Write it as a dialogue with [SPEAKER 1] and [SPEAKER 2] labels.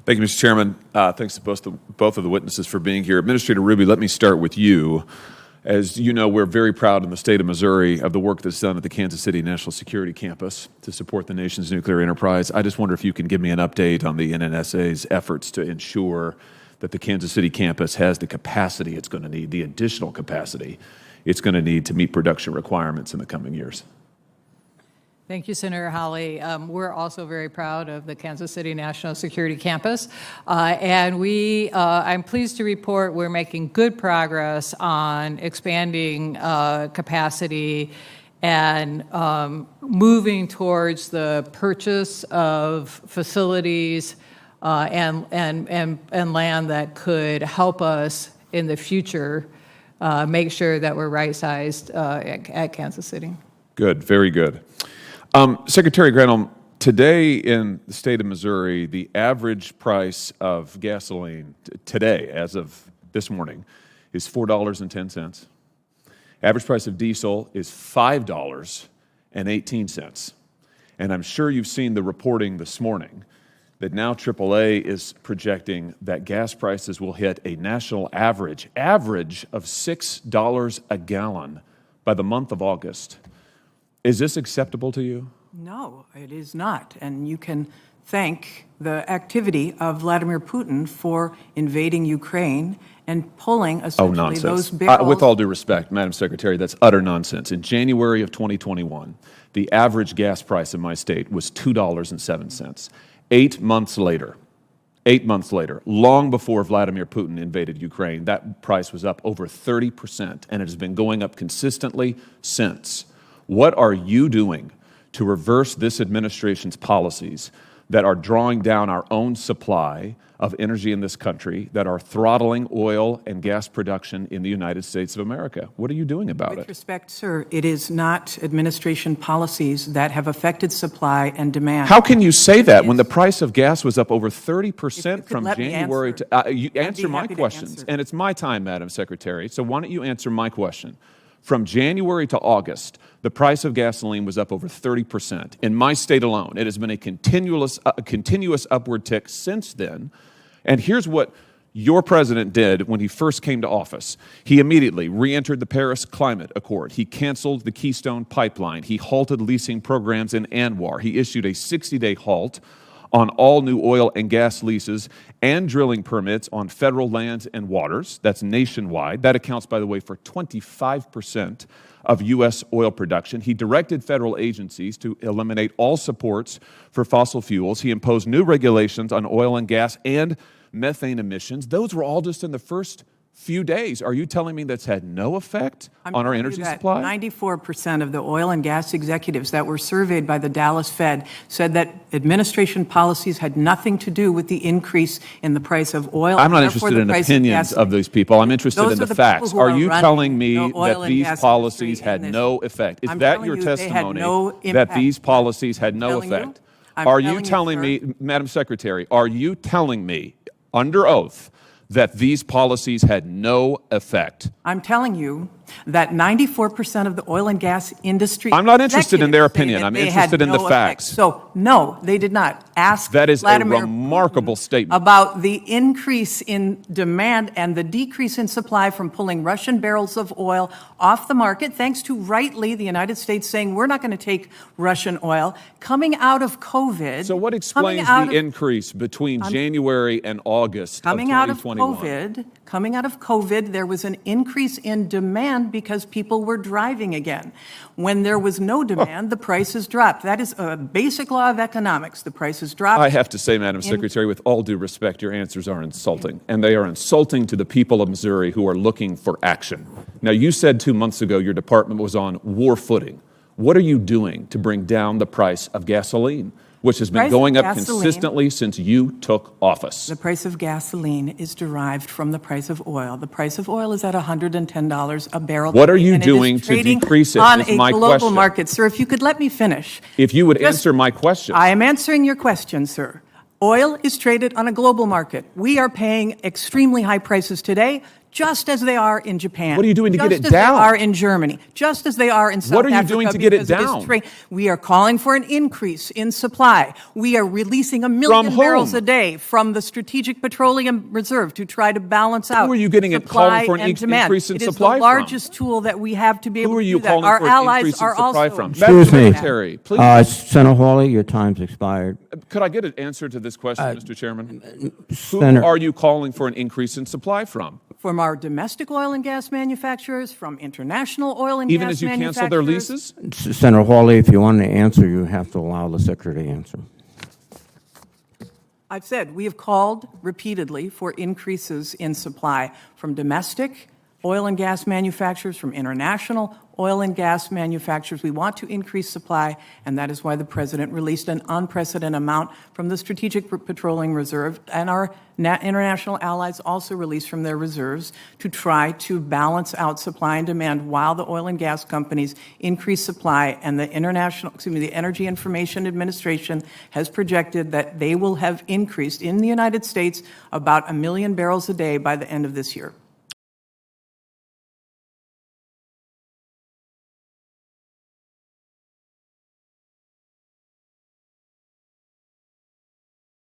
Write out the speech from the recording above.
[SPEAKER 1] Thank you, Mr. Chairman. Thanks to both of the witnesses for being here. Administrator Ruby, let me start with you. As you know, we're very proud in the state of Missouri of the work that's done at the Kansas City National Security Campus to support the nation's nuclear enterprise. I just wonder if you can give me an update on the NNSA's efforts to ensure that the Kansas City campus has the capacity it's going to need, the additional capacity it's going to need to meet production requirements in the coming years.
[SPEAKER 2] Thank you, Senator Hawley. We're also very proud of the Kansas City National Security Campus. I'm pleased to report we're making good progress on expanding capacity and moving towards the purchase of facilities and land that could help us in the future make sure that we're right-sized at Kansas City.
[SPEAKER 1] Good, very good. Secretary Granholm, today in the state of Missouri, the average price of gasoline today, as of this morning, is $4.10. Average price of diesel is $5.18. And I'm sure you've seen the reporting this morning that now AAA is projecting that gas prices will hit a national average of $6 a gallon by the month of August. Is this acceptable to you?
[SPEAKER 3] No, it is not. And you can thank the activity of Vladimir Putin for invading Ukraine and pulling essentially those barrels.
[SPEAKER 1] With all due respect, Madam Secretary, that's utter nonsense. In January of 2021, the average gas price in my state was $2.07. 8 months later, long before Vladimir Putin invaded Ukraine, that price was up over 30%, and it has been going up consistently since. What are you doing to reverse this administration's policies that are drawing down our own supply of energy in this country, that are throttling oil and gas production in the United States of America? What are you doing about it?
[SPEAKER 3] With respect, sir, it is not administration policies that have affected supply and demand.
[SPEAKER 1] How can you say that when the price of gas was up over 30% from January to... you answer my questions, and it's my time, Madam Secretary, so why don't you answer my question? From January to August, the price of gasoline was up over 30%. In my state alone, it has been a continuous upward tick since then. And here's what your president did when he first came to office. He immediately re-entered the Paris Climate Accord. He canceled the Keystone Pipeline. He halted leasing programs in ANWR. He issued a 60-day halt on all new oil and gas leases and drilling permits on federal lands and waters. That's nationwide. That accounts, by the way, for 25% of U.S. oil production. He directed federal agencies to eliminate all supports for fossil fuels. He imposed new regulations on oil and gas and methane emissions. Those were all just in the first few days. Are you telling me that's had no effect on our energy supply?
[SPEAKER 3] 94% of the oil and gas executives that were surveyed by the Dallas Fed said that administration policies had nothing to do with the increase in the price of oil.
[SPEAKER 1] I'm not interested in opinions of these people. I'm interested in the facts. Are you telling me that these policies had no effect? Is that your testimony that these policies had no effect? Are you telling me, Madam Secretary, are you telling me under oath that these policies had no effect?
[SPEAKER 3] I'm telling you that 94% of the oil and gas industry...
[SPEAKER 1] I'm not interested in their opinion. I'm interested in the facts.
[SPEAKER 3] So, no, they did not. Ask
[SPEAKER 1] that is
[SPEAKER 3] Vladimir
[SPEAKER 1] a remarkable statement
[SPEAKER 3] about the increase in demand and the decrease in supply from pulling Russian barrels of oil off the market, thanks to, rightly, the United States saying we're not going to take Russian oil. Coming out of COVID...
[SPEAKER 1] So what explains the increase between January and August of 2021?
[SPEAKER 3] Coming out of COVID, there was an increase in demand because people were driving again. When there was no demand, the prices dropped. That is a basic law of economics. The prices dropped.
[SPEAKER 1] I have to say, Madam Secretary, with all due respect, your answers are insulting. And they are insulting to the people of Missouri who are looking for action. Now, you said 2 months ago your department was on war footing. What are you doing to bring down the price of gasoline, which has been going up consistently since you took office?
[SPEAKER 3] The price of gasoline is derived from the price of oil. The price of oil is at $110 a barrel.
[SPEAKER 1] What are you doing to decrease it?
[SPEAKER 3] On a global market, sir. If you could let me finish.
[SPEAKER 1] If you would answer my question.
[SPEAKER 3] I am answering your question, sir. Oil is traded on a global market. We are paying extremely high prices today. just as they are in Japan.
[SPEAKER 1] What are you doing to get it
[SPEAKER 3] down? Just as
[SPEAKER 1] down?
[SPEAKER 3] they are in Germany, just as they are in South Africa.
[SPEAKER 1] What are you doing to get it down?
[SPEAKER 3] We are calling for an increase in supply. We are releasing 1 million barrels a day from the Strategic Petroleum Reserve to try to balance out
[SPEAKER 1] Who are you getting it calling for an increase in supply from?
[SPEAKER 3] It is the largest tool that we have to be able to do that.
[SPEAKER 1] Who are you calling for an increase in supply from?
[SPEAKER 4] Excuse me.
[SPEAKER 1] Secretary, please.
[SPEAKER 4] Senator Hawley, your time's expired.
[SPEAKER 1] Could I get an answer to this question, Mr. Chairman? Who
[SPEAKER 4] Senator,
[SPEAKER 1] are you calling for an increase in supply from?
[SPEAKER 3] From our domestic oil and gas manufacturers, from international oil and
[SPEAKER 1] Even
[SPEAKER 3] gas
[SPEAKER 1] as you
[SPEAKER 3] manufacturers.
[SPEAKER 1] cancel their leases?
[SPEAKER 4] Senator Hawley, if you want to answer, you have to allow the Secretary to answer.
[SPEAKER 3] I've said we have called repeatedly for increases in supply from domestic oil and gas manufacturers, from international oil and gas manufacturers. We want to increase supply, and that is why the President released an unprecedented amount from the Strategic Petroleum Reserve, and our international allies also released from their reserves to try to balance out supply and demand while the oil and gas companies increase supply. And the the Energy Information Administration has projected that they will have increased in the United States about 1 million barrels a day by the end of this year.